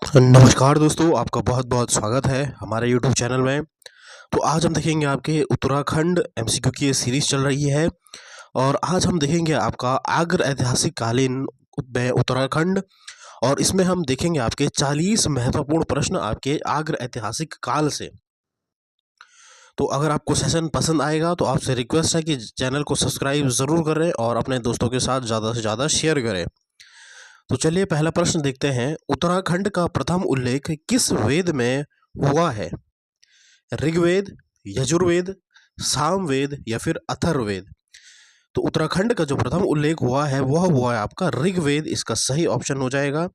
नमस्कार दोस्तों, आपका बहुत बहुत स्वागत है हमारे YouTube चैनल में। तो आज हम देखेंगे आपके उत्तराखंड एमसीक्यू की ये सीरीज़ चल रही है और आज हम देखेंगे आपका आग्र ऐतिहासिक कालीन में उत्तराखंड। और इसमें हम देखेंगे आपके 40 महत्वपूर्ण प्रश्न आपके आग्र ऐतिहासिक काल से। तो अगर आपको सेशन पसंद आएगा तो आपसे रिक्वेस्ट है कि चैनल को सब्सक्राइब ज़रूर करें और अपने दोस्तों के साथ ज़्यादा से ज़्यादा शेयर करें। तो चलिए पहला प्रश्न देखते हैं। उत्तराखंड का प्रथम उल्लेख किस वेद में हुआ है? ऋग्वेद, यजुर्वेद, सामवेद या फिर अथर्ववेद? तो उत्तराखंड का जो प्रथम उल्लेख हुआ है वह हुआ है आपका ऋग्वेद। इसका सही ऑप्शन हो जाएगा।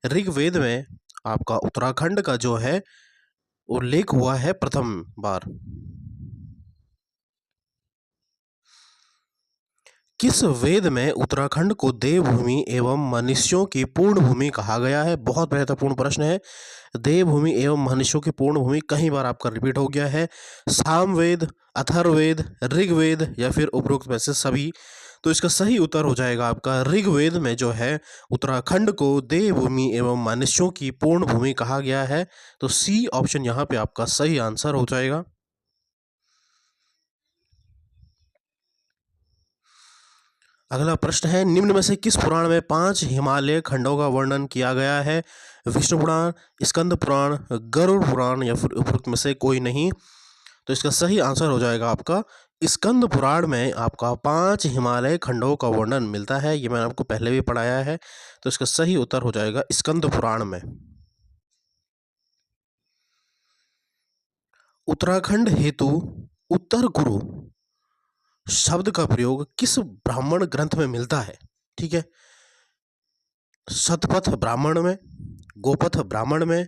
ऋग्वेद में आपका उत्तराखंड का जो है उल्लेख हुआ है प्रथम बार। किस वेद में उत्तराखंड को देवभूमि एवं मनुष्यों की पूर्ण भूमि कहा गया है? बहुत महत्वपूर्ण प्रश्न है। देवभूमि एवं मनुष्यों की पूर्ण भूमि कई बार आपका रिपीट हो गया है। सामवेद, अथर्ववेद, ऋग्वेद या फिर उपरोक्त में से सभी? तो इसका सही उत्तर हो जाएगा आपका ऋग्वेद में जो है उत्तराखंड को देवभूमि एवं मनुष्यों की पूर्ण भूमि कहा गया है। तो सी ऑप्शन यहाँ पे आपका सही आंसर हो जाएगा। अगला प्रश्न है, निम्न में से किस पुराण में 5 हिमालय खंडों का वर्णन किया गया है? विष्णु पुराण, स्कंद पुराण, गरुड़ पुराण या फिर उपरोक्त में से कोई नहीं? तो इसका सही आंसर हो जाएगा आपका स्कंद पुराण में आपका 5 हिमालय खंडों का वर्णन मिलता है। ये मैंने आपको पहले भी पढ़ाया है। तो इसका सही उत्तर हो जाएगा स्कंद पुराण में। उत्तराखंड हेतु उत्तर गुरु शब्द का प्रयोग किस ब्राह्मण ग्रंथ में मिलता है? ठीक है, शतपथ ब्राह्मण में, गोपथ ब्राह्मण में,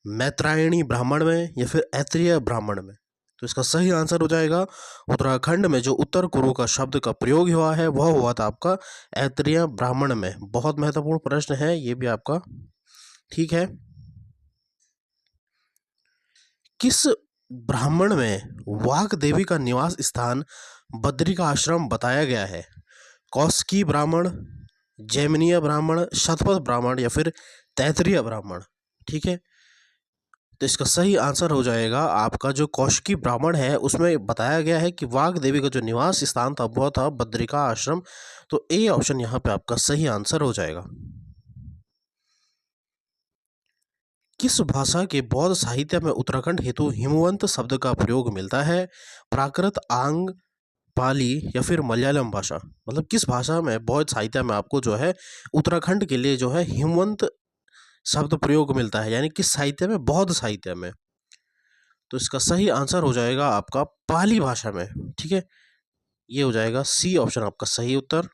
मैत्रायणी ब्राह्मण में या फिर ऐत्रेय ब्राह्मण में? तो इसका सही आंसर हो जाएगा उत्तराखंड में जो उत्तर कुरु का शब्द का प्रयोग हुआ है वह हुआ था आपका ऐत्रेय ब्राह्मण में। बहुत महत्वपूर्ण प्रश्न है ये भी आपका। ठीक है, किस ब्राह्मण में वाग देवी का निवास स्थान बद्री का आश्रम बताया गया है? कौशिकी ब्राह्मण, जैमिनीय ब्राह्मण, शतपथ ब्राह्मण या फिर तैतरीय ब्राह्मण? ठीक है, तो इसका सही आंसर हो जाएगा आपका जो कौशिकी ब्राह्मण है उसमें बताया गया है कि वाग देवी का जो निवास स्थान था वह था बद्रिका आश्रम। तो ए ऑप्शन यहाँ पे आपका सही आंसर हो जाएगा। किस भाषा के बौद्ध साहित्य में उत्तराखंड हेतु हिमवंत शब्द का प्रयोग मिलता है? प्राकृत, आंग, पाली या फिर मलयालम भाषा? मतलब किस भाषा में बौद्ध साहित्य में आपको जो है उत्तराखंड के लिए जो है हिमवंत शब्द प्रयोग मिलता है, यानी किस साहित्य में? बौद्ध साहित्य में। तो इसका सही आंसर हो जाएगा आपका पाली भाषा में। ठीक है, ये हो जाएगा सी ऑप्शन आपका सही उत्तर।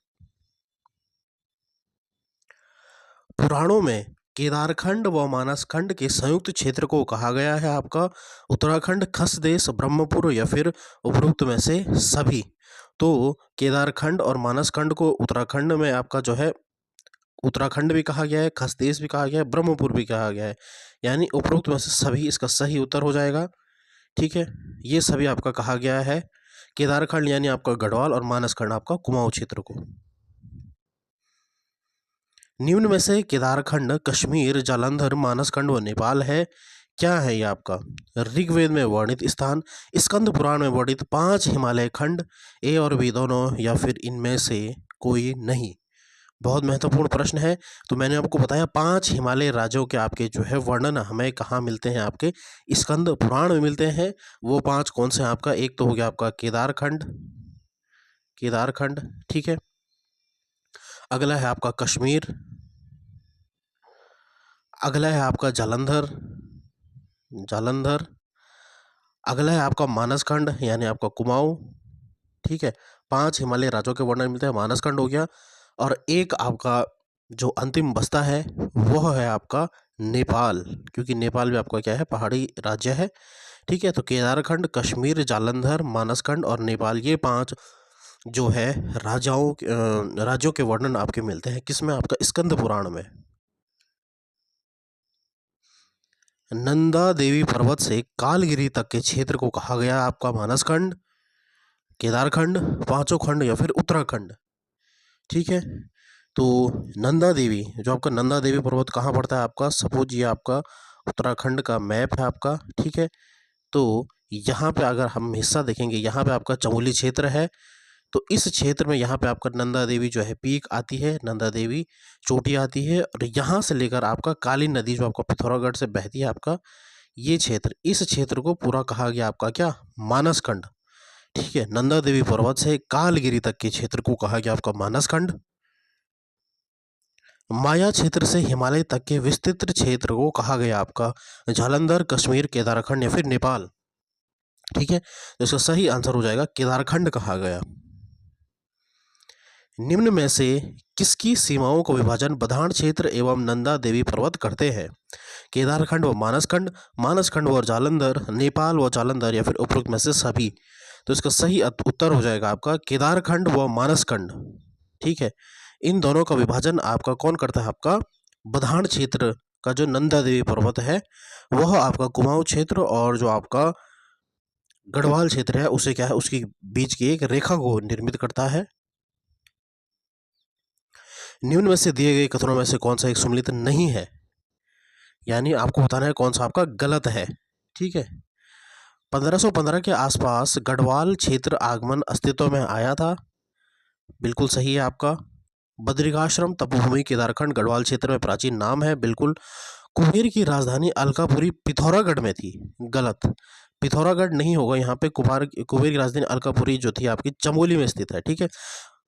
पुराणों में केदारखंड व मानसखंड के संयुक्त क्षेत्र को कहा गया है आपका उत्तराखंड, खसदेश, ब्रह्मपुर या फिर उपरोक्त में से सभी? तो केदारखंड और मानसखंड को उत्तराखंड में आपका जो है उत्तराखंड भी कहा गया है, खसदेश भी कहा गया है, ब्रह्मपुर भी कहा गया है, यानी उपरोक्त में से सभी इसका सही उत्तर हो जाएगा। ठीक है, ये सभी आपका कहा गया है। केदारखंड यानी आपका गढ़वाल और मानसखंड आपका कुमाऊं क्षेत्र को। निम्न में से केदारखंड कश्मीर, जालंधर, मानसखंड व नेपाल है। क्या है ये आपका? ऋग्वेद में वर्णित स्थान, स्कंद पुराण में वर्णित 5 हिमालय खंड, ए और बी दोनों या फिर इनमें से कोई नहीं? बहुत महत्वपूर्ण प्रश्न है। तो मैंने आपको बताया 5 हिमालय राज्यों के आपके जो है वर्णन हमें कहाँ मिलते हैं? आपके स्कंद पुराण में मिलते हैं। वो 5 कौन से हैं आपका? एक तो हो गया आपका केदारखंड, केदारखंड, ठीक है। अगला है आपका कश्मीर, अगला है आपका जालंधर, जालंधर, अगला है आपका मानसखंड यानी आपका कुमाऊं। ठीक है, 5 हिमालय राज्यों के वर्णन मिलते हैं, मानसखंड हो गया। और एक आपका जो अंतिम बचता है वह है आपका नेपाल, क्योंकि नेपाल भी आपका क्या है? पहाड़ी राज्य है। ठीक है, तो केदारखंड, कश्मीर, जालंधर, मानसखंड और नेपाल, ये 5 जो है राज्यों के वर्णन आपके मिलते हैं किसमें? आपका स्कंद पुराण में। नंदा देवी पर्वत से कालगिरी तक के क्षेत्र को कहा गया आपका मानसखंड, केदारखंड, पांचों खंड या फिर उत्तराखंड? ठीक है, तो नंदा देवी, जो आपका नंदा देवी पर्वत कहाँ पड़ता है आपका, सपोज ये आपका उत्तराखंड का मैप है आपका, ठीक है। तो यहाँ पे अगर हम हिस्सा देखेंगे, यहाँ पे आपका चमोली क्षेत्र है। तो इस क्षेत्र में यहाँ पे आपका नंदा देवी जो है पीक आती है, नंदा देवी चोटी आती है, और यहाँ से लेकर आपका काली नदी जो आपका पिथौरागढ़ से बहती है आपका, ये क्षेत्र, इस क्षेत्र को पूरा कहा गया आपका क्या, मानसखंड। ठीक है, नंदा देवी पर्वत से कालगिरी तक के क्षेत्र को कहा गया आपका मानसखंड। माया क्षेत्र से हिमालय तक के विस्तृत क्षेत्र को कहा गया आपका जालंधर, कश्मीर, केदारखंड या फिर नेपाल। ठीक है, तो इसका सही आंसर हो जाएगा केदारखंड कहा गया। निम्न में से किसकी सीमाओं का विभाजन बधान क्षेत्र एवं नंदा देवी पर्वत करते हैं? केदारखंड व मानसखंड, मानसखंड व जालंधर, नेपाल व जालंधर या फिर उपरोक्त में से सभी। तो इसका सही उत्तर हो जाएगा आपका केदारखंड व मानसखंड। ठीक है, इन दोनों का विभाजन आपका कौन करता है, आपका बधान क्षेत्र का जो नंदा देवी पर्वत है वह आपका कुमाऊं क्षेत्र और जो आपका गढ़वाल क्षेत्र है उसे क्या है, उसकी बीच की एक रेखा को निर्मित करता है। निम्न में से दिए गए कथनों में से कौन सा एक सम्मिलित नहीं है, यानी आपको बताना है कौन सा आपका गलत है। ठीक है, 1515 के आसपास गढ़वाल क्षेत्र आगमन अस्तित्व में आया था, बिल्कुल सही है आपका। बद्रिकाश्रम तपोभूमि केदारखंड गढ़वाल क्षेत्र में प्राचीन नाम है, बिल्कुल। कुबेर की राजधानी अलकापुरी पिथौरागढ़ में थी, गलत। पिथौरागढ़ नहीं होगा यहाँ पे, कुबेर की राजधानी अलकापुरी जो थी आपकी चमोली में स्थित है। ठीक है,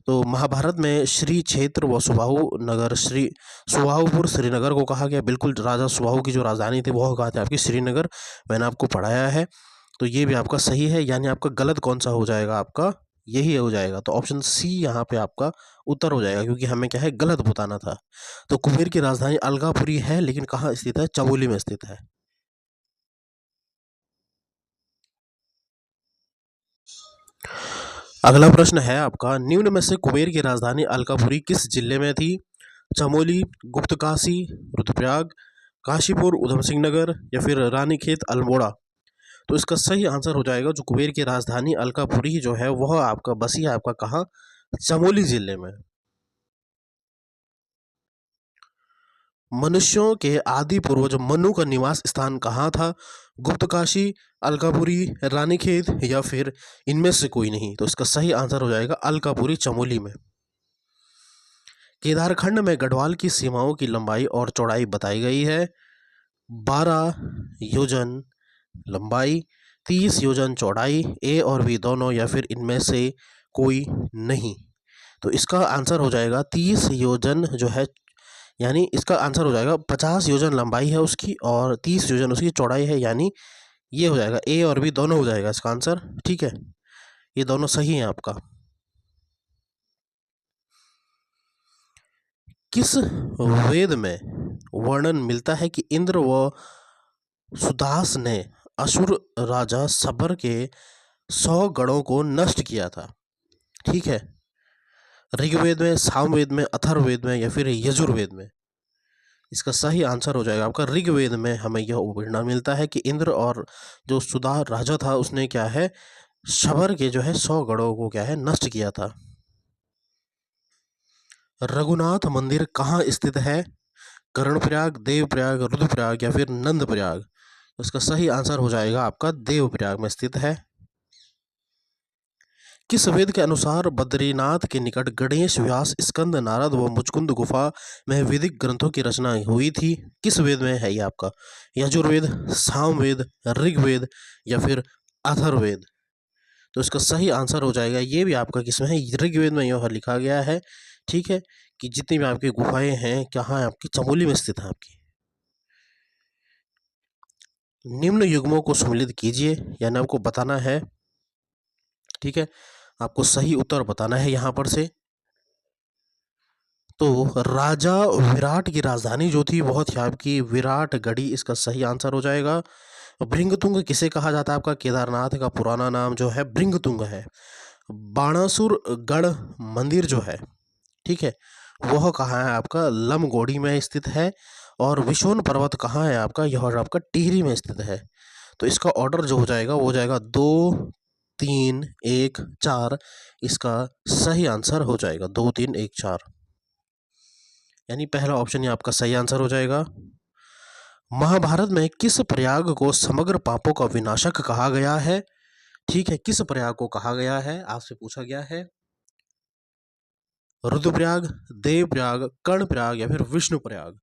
तो महाभारत में श्री क्षेत्र व सुबाहु नगर, श्री सुबाहुपुर श्रीनगर को कहा गया, बिल्कुल। राजा सुबाहु की जो राजधानी थी वह कहा था आपकी श्रीनगर, मैंने आपको पढ़ाया है। तो ये भी आपका सही है, यानी आपका गलत कौन सा हो जाएगा, आपका यही हो जाएगा। तो ऑप्शन सी यहाँ पे आपका उत्तर हो जाएगा, क्योंकि हमें क्या है, गलत बताना था। तो कुबेर की राजधानी अलकापुरी है, लेकिन कहाँ स्थित है, चमोली में स्थित है। अगला प्रश्न है आपका, निम्न में से कुबेर की राजधानी अलकापुरी किस जिले में थी? चमोली, गुप्तकाशी, रुद्रप्रयाग, काशीपुर, उधम सिंह नगर या फिर रानीखेत, अल्मोड़ा। तो इसका सही आंसर हो जाएगा जो कुबेर की राजधानी अलकापुरी जो है वह आपका बसी है आपका कहाँ, चमोली जिले में। मनुष्यों के आदि पूर्वज मनु का निवास स्थान कहाँ था? गुप्तकाशी, अलकापुरी, रानीखेत या फिर इनमें से कोई नहीं। तो इसका सही आंसर हो जाएगा अलकापुरी, चमोली में। केदारखंड में गढ़वाल की सीमाओं की लंबाई और चौड़ाई बताई गई है। 12 योजन लंबाई, 30 योजन चौड़ाई, ए और बी दोनों या फिर इनमें से कोई नहीं। तो इसका आंसर हो जाएगा 30 योजन जो है, यानी इसका आंसर हो जाएगा 50 योजन लंबाई है उसकी और 30 योजन उसकी चौड़ाई है, यानी ये हो जाएगा, ए और बी दोनों हो जाएगा इसका आंसर। ठीक है, ये दोनों सही हैं आपका। किस वेद में वर्णन मिलता है कि इंद्र व सुदास ने असुर राजा सबर के 100 गढ़ों को नष्ट किया था? ठीक है, ऋग्वेद में, सामवेद में, अथर्ववेद में या फिर यजुर्वेद में? इसका सही आंसर हो जाएगा आपका ऋग्वेद में। हमें यह वर्णन मिलता है कि इंद्र और जो सुदा राजा था उसने क्या है, शबर के जो है 100 गढ़ों को क्या है, नष्ट किया था। रघुनाथ मंदिर कहाँ स्थित है? कर्णप्रयाग, देवप्रयाग, रुद्रप्रयाग या फिर नंदप्रयाग? इसका सही आंसर हो जाएगा आपका देवप्रयाग में स्थित है। किस वेद के अनुसार बद्रीनाथ के निकट गणेश, व्यास, स्कंद, नारद व मुचकुंद गुफा में वैदिक ग्रंथों की रचना हुई थी? किस वेद में है ये आपका? यजुर्वेद, सामवेद, ऋग्वेद या फिर अथर्ववेद? तो इसका सही आंसर हो जाएगा, ये भी आपका किसमें है, ऋग्वेद में यह लिखा गया है। ठीक है, कि जितनी भी आपकी गुफाएं हैं कहाँ है, आपकी चमोली में स्थित है आपकी। निम्न युग्मों को सम्मिलित कीजिए, यानी आपको बताना है। ठीक है, आपको सही उत्तर बताना है यहाँ पर से। तो राजा विराट की राजधानी जो थी वह थी आपकी विराटगढ़ी, इसका सही आंसर हो जाएगा। भृंगतुंग किसे कहा जाता है? आपका केदारनाथ का पुराना नाम जो है भृंगतुंग है। बाणासुर गढ़ मंदिर जो है, ठीक है, वह कहाँ है आपका? लमगोड़ी में स्थित है। और विशोन पर्वत कहाँ है आपका? यह आपका टिहरी में स्थित है। तो इसका ऑर्डर जो हो जाएगा वो हो जाएगा 2, 3, 1, 4। इसका सही आंसर हो जाएगा 2, 3, 1, 4। यानी पहला ऑप्शन ये आपका सही आंसर हो जाएगा। महाभारत में किस प्रयाग को समग्र पापों का विनाशक कहा गया है? ठीक है, किस प्रयाग को कहा गया है, आपसे पूछा गया है। रुद्रप्रयाग, देवप्रयाग, कर्णप्रयाग या फिर विष्णुप्रयाग।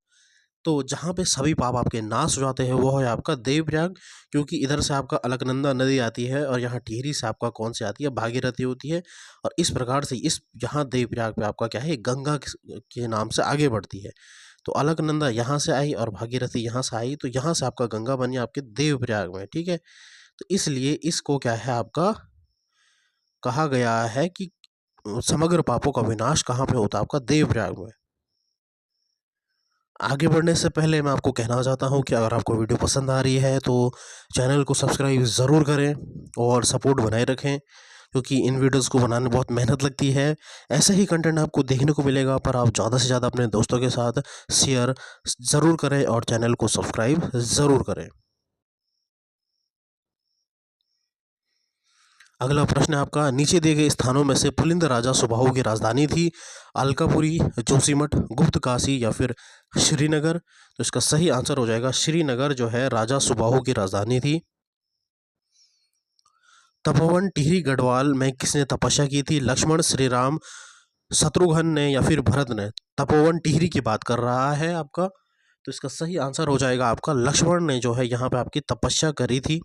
तो जहाँ पे सभी पाप आपके नाश हो जाते हैं वो है आपका देवप्रयाग, क्योंकि इधर से आपका अलकनंदा नदी आती है और यहाँ टिहरी से आपका कौन सी आती है, भागीरथी होती है। और इस प्रकार से इस यहाँ देवप्रयाग पे आपका क्या है, गंगा के नाम से आगे बढ़ती है। तो अलकनंदा यहाँ से आई और भागीरथी यहाँ से आई, तो यहाँ से आपका गंगा बनी आपके देवप्रयाग में। ठीक है, तो इसलिए इसको क्या है आपका कहा गया है कि समग्र पापों का विनाश कहाँ पे होता है, आपका देवप्रयाग में। आगे बढ़ने से पहले मैं आपको कहना चाहता हूँ कि अगर आपको वीडियो पसंद आ रही है तो चैनल को सब्सक्राइब ज़रूर करें और सपोर्ट बनाए रखें, क्योंकि इन वीडियोस को बनाने में बहुत मेहनत लगती है। ऐसे ही कंटेंट आपको देखने को मिलेगा, पर आप ज़्यादा से ज़्यादा अपने दोस्तों के साथ शेयर ज़रूर करें और चैनल को सब्सक्राइब ज़रूर करें। अगला प्रश्न है आपका, नीचे दिए गए स्थानों में से पुलिंद राजा सुबाहु की राजधानी थी अलकापुरी, जोशीमठ, गुप्त काशी या फिर श्रीनगर? तो इसका सही आंसर हो जाएगा श्रीनगर, जो है राजा सुबाहु की राजधानी थी। तपोवन टिहरी गढ़वाल में किसने तपस्या की थी? लक्ष्मण, श्री राम, शत्रुघ्न ने या फिर भरत ने? तपोवन टिहरी की बात कर रहा है आपका, तो इसका सही आंसर हो जाएगा आपका लक्ष्मण ने जो है यहाँ पे आपकी तपस्या करी थी।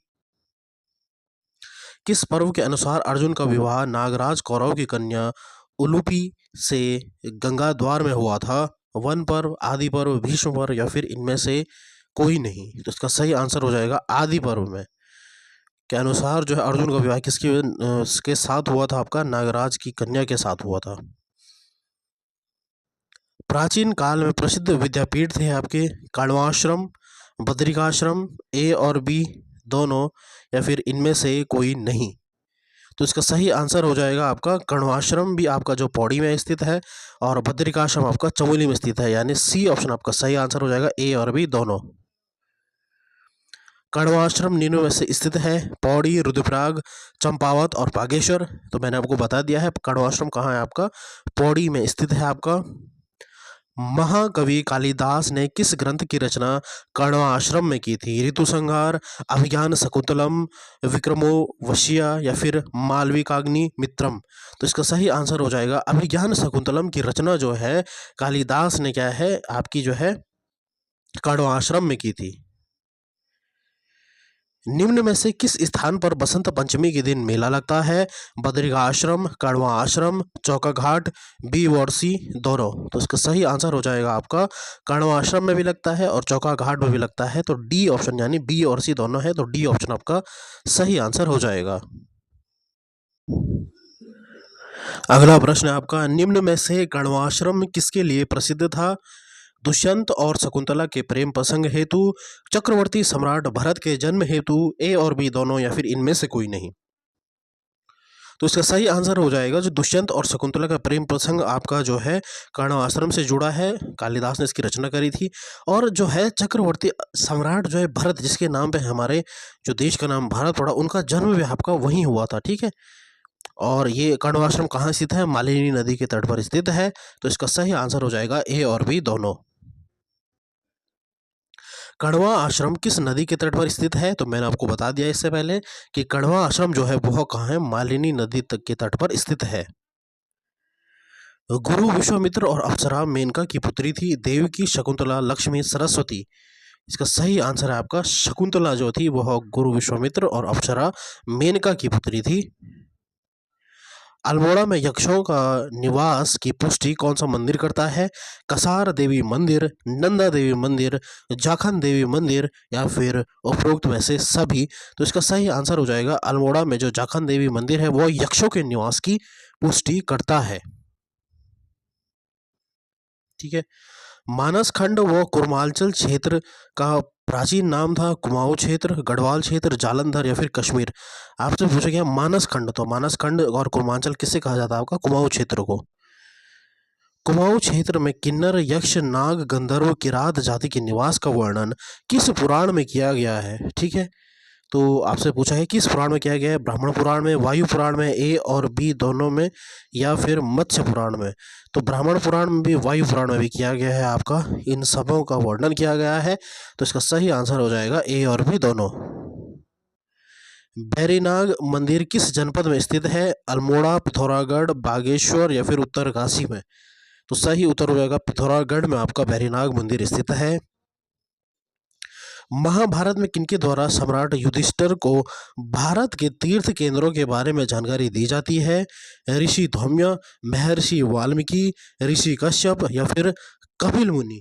किस पर्व के अनुसार अर्जुन का विवाह नागराज कौरव की कन्या उलूपी से गंगा द्वार में हुआ था? वन पर्व, आदि पर्व, भीष्म पर्व या फिर इनमें से कोई नहीं? तो इसका सही आंसर हो जाएगा आदि पर्व में के अनुसार जो है अर्जुन का विवाह के साथ हुआ था, आपका नागराज की कन्या के साथ हुआ था। प्राचीन काल में प्रसिद्ध विद्यापीठ थे आपके कण्वाश्रम, बद्रिकाश्रम, ए और बी दोनों या फिर इनमें से कोई नहीं? तो इसका सही आंसर हो जाएगा आपका कण्वाश्रम भी आपका जो पौड़ी में स्थित है और बद्रिकाश्रम आपका चमोली में स्थित है, यानी सी ऑप्शन आपका सही आंसर हो जाएगा, ए और बी दोनों। कण्वाश्रम निम्न में से स्थित है पौड़ी, रुद्रप्रयाग, चंपावत और बागेश्वर। तो मैंने आपको बता दिया है कण्वाश्रम कहाँ है, आपका पौड़ी में स्थित है आपका। महाकवि कालिदास ने किस ग्रंथ की रचना कण्व आश्रम में की थी? ऋतुसंहार, अभिज्ञान शकुंतलम, विक्रमोर्वशीय या फिर मालविकाग्नि मित्रम? तो इसका सही आंसर हो जाएगा अभिज्ञान शकुंतलम की रचना जो है कालिदास ने क्या है आपकी जो है कण्व आश्रम में की थी। निम्न में से किस स्थान पर बसंत पंचमी के दिन मेला लगता है? बद्रिका आश्रम, कड़वा आश्रम, चौका घाट, बी और सी दोनों? तो इसका सही आंसर हो जाएगा आपका कड़वा आश्रम में भी लगता है और चौका घाट में भी लगता है, तो डी ऑप्शन यानी बी और सी दोनों है, तो डी ऑप्शन आपका सही आंसर हो जाएगा। अगला प्रश्न है आपका, निम्न में से कण्वाश्रम किसके लिए प्रसिद्ध था? दुष्यंत और शकुंतला के प्रेम प्रसंग हेतु, चक्रवर्ती सम्राट भरत के जन्म हेतु, ए और बी दोनों या फिर इनमें से कोई नहीं? तो इसका सही आंसर हो जाएगा जो दुष्यंत और शकुंतला का प्रेम प्रसंग आपका जो है कर्ण आश्रम से जुड़ा है, कालिदास ने इसकी रचना करी थी। और जो है चक्रवर्ती सम्राट जो है भरत, जिसके नाम पे हमारे जो देश का नाम भारत पड़ा, उनका जन्म भी आपका वहीं हुआ था। ठीक है, और ये कण्व आश्रम कहाँ स्थित है? मालिनी नदी के तट पर स्थित है, तो इसका सही आंसर हो जाएगा ए और बी दोनों। कण्वा आश्रम किस नदी के तट पर स्थित है? तो मैंने आपको बता दिया इससे पहले कि कण्वा आश्रम जो है वह कहाँ है, मालिनी नदी तक के तट पर स्थित है। गुरु विश्वामित्र और अप्सरा मेनका की पुत्री थी, देवकी, शकुंतला, लक्ष्मी, सरस्वती? इसका सही आंसर है आपका शकुंतला जो थी वह गुरु विश्वामित्र और अप्सरा मेनका की पुत्री थी। अल्मोड़ा में यक्षों का निवास की पुष्टि कौन सा मंदिर करता है? कसार देवी मंदिर, नंदा देवी मंदिर, जाखन देवी मंदिर या फिर उपरोक्त में से सभी? तो इसका सही आंसर हो जाएगा अल्मोड़ा में जो जाखन देवी मंदिर है वो यक्षों के निवास की पुष्टि करता है। ठीक है, मानस खंड व कुर्मांचल क्षेत्र का प्राचीन नाम था कुमाऊं क्षेत्र, गढ़वाल क्षेत्र, जालंधर या फिर कश्मीर? आपसे पूछा गया मानस खंड, तो मानस खंड और कुर्मांचल किससे कहा जाता है? आपका कुमाऊं क्षेत्र को। कुमाऊं क्षेत्र में किन्नर, यक्ष, नाग, गंधर्व, किरात जाति के निवास का वर्णन किस पुराण में किया गया है? ठीक है, तो आपसे पूछा है किस पुराण में किया गया है, ब्राह्मण पुराण में, वायु पुराण में, ए और बी दोनों में, या फिर मत्स्य पुराण में। तो ब्राह्मण पुराण में भी, वायु पुराण में भी किया गया है आपका, इन सबों का वर्णन किया गया है। तो इसका सही आंसर हो जाएगा ए और बी दोनों। बैरीनाग मंदिर किस जनपद में स्थित है, अल्मोड़ा, पिथौरागढ़, बागेश्वर या फिर उत्तरकाशी में। तो सही उत्तर हो जाएगा पिथौरागढ़ में आपका बैरीनाग मंदिर स्थित है। महाभारत में किनके द्वारा सम्राट युधिष्ठिर को भारत के तीर्थ केंद्रों के बारे में जानकारी दी जाती है, ऋषि धौम्य, महर्षि वाल्मीकि, ऋषि कश्यप या फिर कपिल मुनि।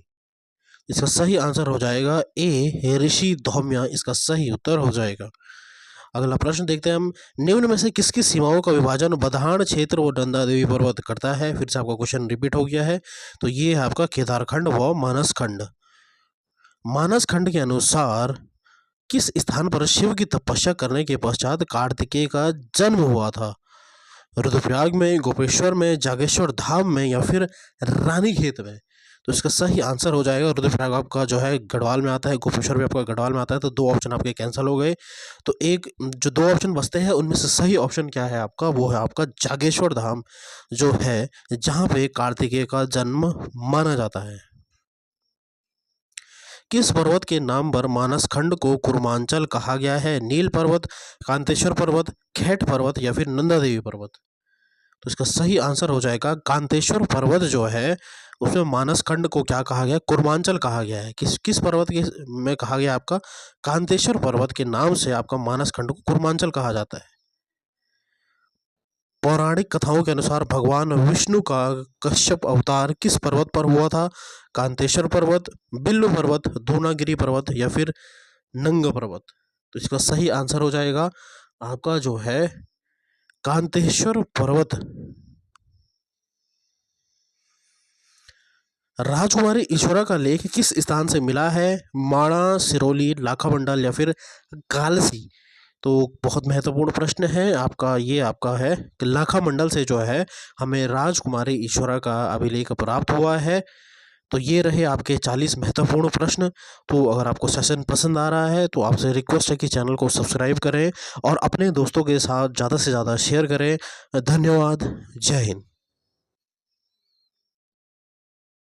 इसका सही आंसर हो जाएगा ए, ऋषि धौम्य, इसका सही उत्तर हो जाएगा। अगला प्रश्न देखते हैं हम, निम्न में से किसकी सीमाओं का विभाजन बधान क्षेत्र व नंदा देवी पर्वत करता है। फिर से आपका क्वेश्चन रिपीट हो गया है, तो ये है आपका केदारखंड व मानस खंड। मानस खंड के अनुसार किस स्थान पर शिव की तपस्या करने के पश्चात कार्तिकेय का जन्म हुआ था, रुद्रप्रयाग में, गोपेश्वर में, जागेश्वर धाम में या फिर रानीखेत में। तो इसका सही आंसर हो जाएगा, रुद्रप्रयाग आपका जो है गढ़वाल में आता है, गोपेश्वर भी आपका गढ़वाल में आता है। तो दो ऑप्शन आपके कैंसिल हो गए, तो एक जो दो ऑप्शन बचते हैं उनमें से सही ऑप्शन क्या है आपका, वो है आपका जागेश्वर धाम, जो है जहाँ पे कार्तिकेय का जन्म माना जाता है। किस पर्वत के नाम पर मानस खंड को कुर्मांचल कहा गया है, नील पर्वत, कांतेश्वर पर्वत, खेट पर्वत या फिर नंदा देवी पर्वत। तो इसका सही आंसर हो जाएगा कांतेश्वर पर्वत जो है उसमें मानस खंड को क्या कहा गया, कुर्मांचल कहा गया है। किस किस पर्वत के में कहा गया आपका, कांतेश्वर पर्वत के नाम से आपका मानस खंड को कुर्मांचल कहा जाता है। पौराणिक कथाओं के अनुसार भगवान विष्णु का कश्यप अवतार किस पर्वत पर हुआ था, कांतेश्वर पर्वत, बिल्लू पर्वत, धूनागिरी पर्वत या फिर नंग पर्वत। तो इसका सही आंसर हो जाएगा आपका जो है कांतेश्वर पर्वत। राजकुमारी ईश्वरा का लेख किस स्थान से मिला है, माणा, सिरोली, लाखामंडल या फिर कालसी। तो बहुत महत्वपूर्ण प्रश्न है आपका, ये आपका है कि लाखामंडल से जो है हमें राजकुमारी ईश्वरा का अभिलेख प्राप्त हुआ है। तो ये रहे आपके 40 महत्वपूर्ण प्रश्न। तो अगर आपको सेशन पसंद आ रहा है तो आपसे रिक्वेस्ट है कि चैनल को सब्सक्राइब करें और अपने दोस्तों के साथ ज़्यादा से ज़्यादा शेयर करें। धन्यवाद। जय हिंद।